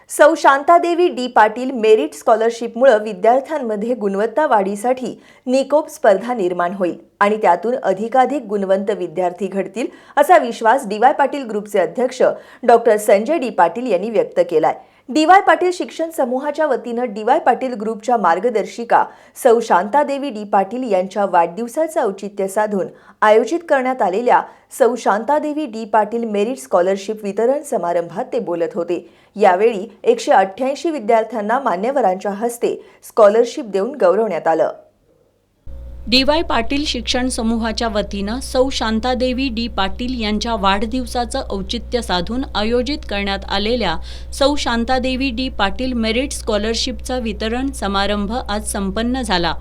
सौ Shanta Devi D Patil merit स्कॉलरशिपमुळे विद्यार्थ्यांमध्ये गुणवत्ता वाढीसाठी निकोप स्पर्धा निर्माण होईल आणि त्यातून अधिकाधिक गुणवंत विद्यार्थी घडतील असा विश्वास डी वाय पाटील ग्रुपचे अध्यक्ष डॉक्टर संजय डी पाटील यांनी व्यक्त केलाय। डी वाय पाटील शिक्षण समूहाच्या वतीनं डी वाय पाटील ग्रुपच्या मार्गदर्शिका सौ शांतादेवी डी पाटील यांच्या वाढदिवसाचं औचित्य साधून आयोजित करण्यात आलेल्या सौ Shanta Devi D Patil merit scholarship वितरण समारंभात ते बोलत होते। यावेळी 188 विद्यार्थ्यांना मान्यवरांच्या हस्ते स्कॉलरशिप देऊन गौरवण्यात आलं। डी वाय पाटील शिक्षण समूहाच्या वतीनं सौ शांतादेवी डी पाटील यांच्या वाढदिवसाचं औचित्य साधून आयोजित करण्यात आलेल्या सौ शांतादेवी डी पाटील मेरिट स्कॉलरशिपचा वितरण समारंभ आज संपन्न झाला।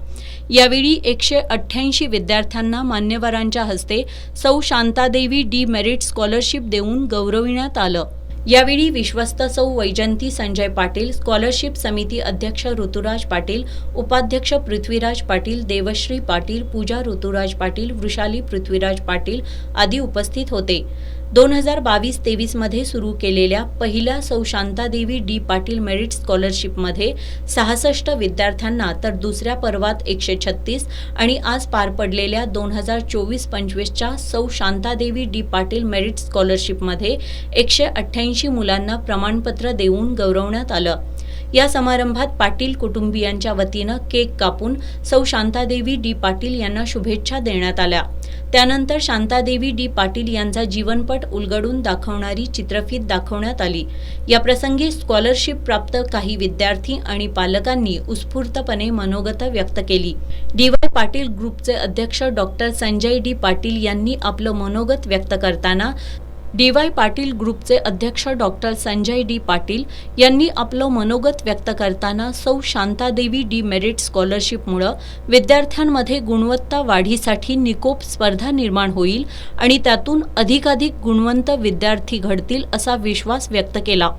यावेळी 188 विद्यार्थ्यांना मान्यवरांच्या हस्ते सौ शांतादेवी डी मेरिट स्कॉलरशिप देऊन गौरविण्यात आलं। यावेळी विश्वस्त सौ वैजंती संजय पाटील, स्कॉलरशिप समिती अध्यक्ष ऋतुराज पाटील, उपाध्यक्ष पृथ्वीराज पाटील, देवश्री पाटील, पूजा ऋतुराज पाटील, वृषाली पृथ्वीराज पाटील आदी उपस्थित होते। 2022-23 मध्ये सुरू केलेल्या पहिल्या सौ शांतादेवी डी पाटील मेरिट स्कॉलरशिपमध्ये 66 विद्यार्थ्यांना तर दुसऱ्या पर्वात 136 आणि आज पार पडलेल्या 2024-25च्या सौ शांतादेवी डी पाटील मेरिट स्कॉलरशिपमध्ये 188 मुलांना प्रमाणपत्र देऊन गौरवण्यात आलं। या समारंभात पाटील कुटुंबियांच्या वतीनं केक कापून सौ शांतादेवी डी पाटील यांना शुभेच्छा देण्यात आल्या। त्यानंतर शांतादेवी डी पाटील यांचा जीवनपट उलगडून दाखवणारी चित्रफीत दाखवण्यात आली। या प्रसंगी स्कॉलरशिप प्राप्त काही विद्यार्थी आणि पालकांनी उत्स्फूर्तपणे मनोगत व्यक्त केली। डी वाय पाटील ग्रुपचे अध्यक्ष डॉक्टर संजय डी पाटील यांनी आपलं मनोगत व्यक्त करताना डी वाय पाटील ग्रुपचे अध्यक्ष डॉक्टर संजय डी पाटील यांनी आपलं मनोगत व्यक्त करताना सौ शांतादेवी डी मेरिट स्कॉलरशिपमुळे विद्यार्थ्यांमध्ये गुणवत्ता वाढीसाठी निकोप स्पर्धा निर्माण होईल आणि त्यातून अधिकाधिक गुणवंत विद्यार्थी घडतील असा विश्वास व्यक्त केला।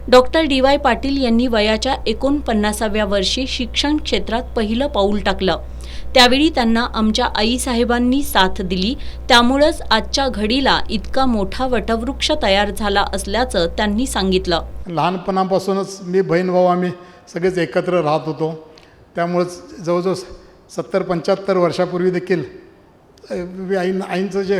डॉक्टर डी वाय पाटील यांनी वयाच्या 49व्या वर्षी शिक्षण क्षेत्रात पहिलं पाऊल टाकलं। त्यावेळी त्यांना आमच्या आईसाहेबांनी साथ दिली, त्यामुळेच आजच्या घडीला इतका मोठा वटवृक्ष तयार झाला असल्याचं त्यांनी सांगितलं। लहानपणापासूनच मी बहीण भाऊ आम्ही सगळेच एकत्र राहत होतो, त्यामुळेच जवळजवळ 70-75 वर्षापूर्वी देखील आईंचं जे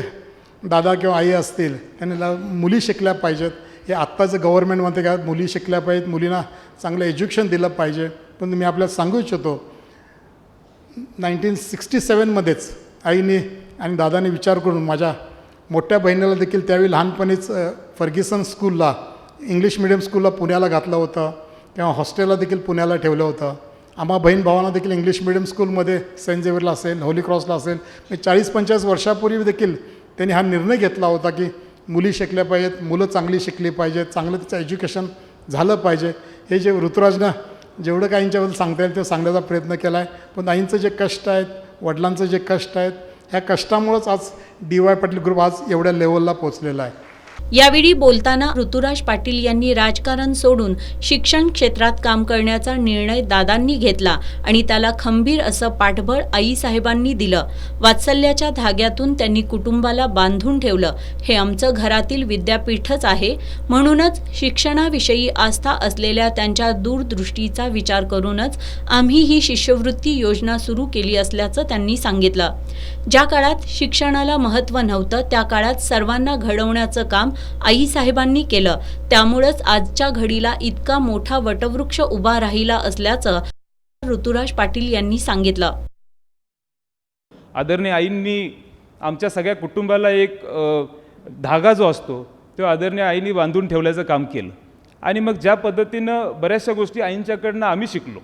दादा किंवा आई असतील त्यांनी मुली शिकल्या पाहिजेत, हे आत्ताचं गव्हर्नमेंट म्हणते का मुली शिकल्या पाहिजेत, मुलींना चांगलं एज्युकेशन दिलं पाहिजे। पण मी आपल्याला सांगू इच्छितो 1967 मध्येच आईने आणि दादाने विचार करून माझ्या मोठ्या बहिणीला देखील त्यावेळी लहानपणीच फर्ग्युसन स्कूलला इंग्लिश मिडियम स्कूलला पुण्याला घातलं होतं, किंवा हॉस्टेलला देखील पुण्याला ठेवलं होतं। आम्हा बहीण भावांना देखील इंग्लिश मिडियम स्कूलमध्ये सेंट झेवियरला असेल, होली क्रॉसला असेल, 40-50 वर्षापूर्वी देखील त्यांनी हा निर्णय घेतला होता की मुली शिकल्या पाहिजेत, मुलं चांगली शिकली पाहिजेत, चांगलं त्याचं एज्युकेशन झालं पाहिजे। हे जे ऋतुराजनं जेवढं काही यांच्याबद्दल सांगता येईल ते सांगण्याचा प्रयत्न केला आहे। पण आईंचं जे कष्ट आहेत, वडिलांचं जे कष्ट आहेत, ह्या कष्टामुळंच आज डी वाय पाटील ग्रुप आज एवढ्या लेवलला पोहोचलेला आहे। यावेळी बोलताना ऋतुराज पाटील यांनी राजकारण सोडून शिक्षण क्षेत्रात काम करण्याचा निर्णय दादांनी घेतला आणि त्याला खंबीर असं पाठबळ आईसाहेबांनी दिलं। वात्सल्याच्या धाग्यातून त्यांनी कुटुंबाला बांधून ठेवलं। हे आमचं घरातील विद्यापीठच आहे, म्हणूनच शिक्षणाविषयी आस्था असलेल्या त्यांच्या दूरदृष्टीचा विचार करूनच आम्ही ही शिष्यवृत्ती योजना सुरू केली असल्याचं त्यांनी सांगितलं। ज्या काळात शिक्षणाला महत्त्व नव्हतं त्या काळात सर्वांना घडवण्याचं काम आईसाहेबांनी केलं, त्यामुळेच आजच्या घडीला इतका मोठा वटवृक्ष उभा राहिला असल्याचं ऋतुराज पाटील यांनी सांगितलं। आदरणीय आईंनी आमच्या सगळ्या कुटुंबाला एक धागा जो असतो तो आदरणीय आईंनी बांधून ठेवल्याचं काम केलं आणि मग ज्या पद्धतीनं बऱ्याचशा गोष्टी आईंच्याकडनं आम्ही शिकलो।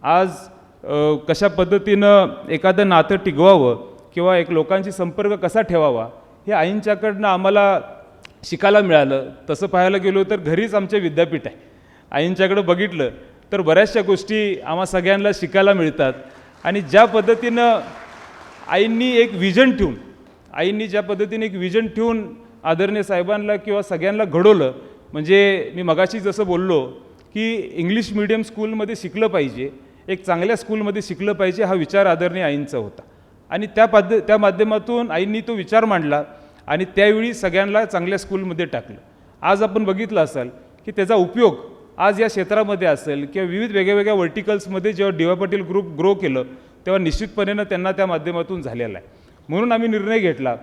आज कशा पद्धतीनं एखादं नातं टिकवावं किंवा एक लोकांशी संपर्क कसा ठेवावा हे आईंच्याकडनं आम्हाला शिकायला मिळालं। तसं पाहायला गेलो तर घरीच आमचे विद्यापीठ आहे। आईंच्याकडं बघितलं तर बऱ्याचशा गोष्टी आम्हा सगळ्यांना शिकायला मिळतात आणि ज्या पद्धतीनं आईंनी एक विजन ठेवून आदरणीय साहेबांना किंवा सगळ्यांना घडवलं। म्हणजे मी मगाशी जसं बोललो की इंग्लिश मीडियम स्कूलमध्ये शिकलं पाहिजे, एक चांगल्या स्कूलमध्ये शिकलं पाहिजे, हा विचार आदरणीय आईंचा होता आणि त्या माध्यमातून आईंनी तो विचार मांडला आणि त्यावेळी सगळ्यांना चांगल्या स्कूलमध्ये टाकलं। आज आपण बघितलं असाल की त्याचा उपयोग आज या क्षेत्रामध्ये असेल किंवा विविध वेगळ्या वर्टिकल्समध्ये जेव्हा D Y Patil group grow केलं तेव्हा निश्चितपणे त्यांना त्या माध्यमातून झालेला आहे. म्हणून आम्ही निर्णय घेतला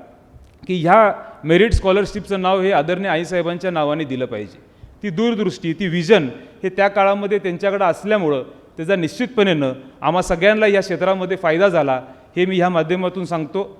की ह्या मेरिट स्कॉलरशिपचं नाव हे आदरणीय आईसाहेबांच्या नावाने दिलं पाहिजे. ती दूरदृष्टी, ती विजन हे त्या काळामध्ये त्यांच्याकडे असल्यामुळं त्याचा निश्चितपणेनं आम्हा सगळ्यांना या क्षेत्रामध्ये फायदा झाला हे मी ह्या माध्यमातून सांगतो.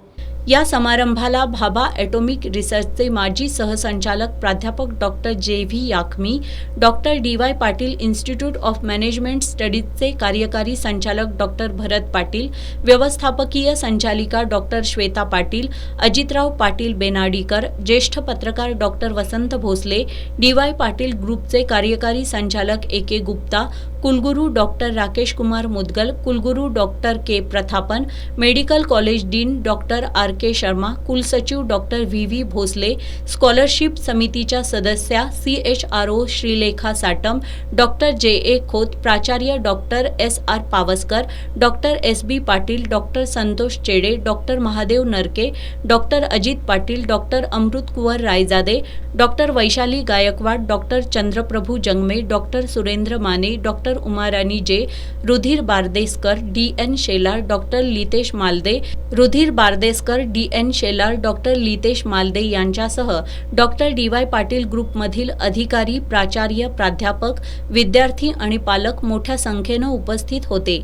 या समारंभाला भाभा ॲटॉमिक रिसर्चचे माजी सहसंचालक प्राध्यापक doctor J V. Yakhmi, doctor D Y. Patil institute of management स्टडीजचे कार्यकारी संचालक डॉक्टर भरत पाटील, व्यवस्थापकीय संचालिका डॉक्टर श्वेता पाटील, अजितराव पाटील बेनाडीकर, ज्येष्ठ पत्रकार डॉक्टर वसंत भोसले, डी.वाय. पाटील ग्रुपचे कार्यकारी संचालक ए.के. गुप्ता, कुलगुरू डॉक्टर राकेश कुमार मुदगल, कुलगुरू doctor K. Prathapan, medical college dean doctor R K. Sharma, कुलसचिव डॉक्टर व्ही.व्ही. भोसले, स्कॉलरशिप समितीच्या सदस्या CHRO Shrilekha Satam, doctor J A. Khot, प्राचार्य doctor S.R. Pawaskar, doctor S.B. Patil, doctor Santosh Chede, doctor Mahadev Narke, doctor Ajit Patil, doctor Amrut Kunwar Raijade, doctor Vaishali Gaikwad, doctor Chandraprabhu Jangame, doctor Surendra Mane, doctor Umarani J, Rudhir Bardeskar, D.N. Shelar, doctor Litesh Malde, Rudhir Bardeskar, D.N. Shelar, doctor Litesh Malde यांच्यासह doctor D Y. Patil ग्रुपमधील अधिकारी, प्राचार्य, प्राध्यापक, विद्यार्थी आणि पालक मोठ्या संख्येनं उपस्थित होते.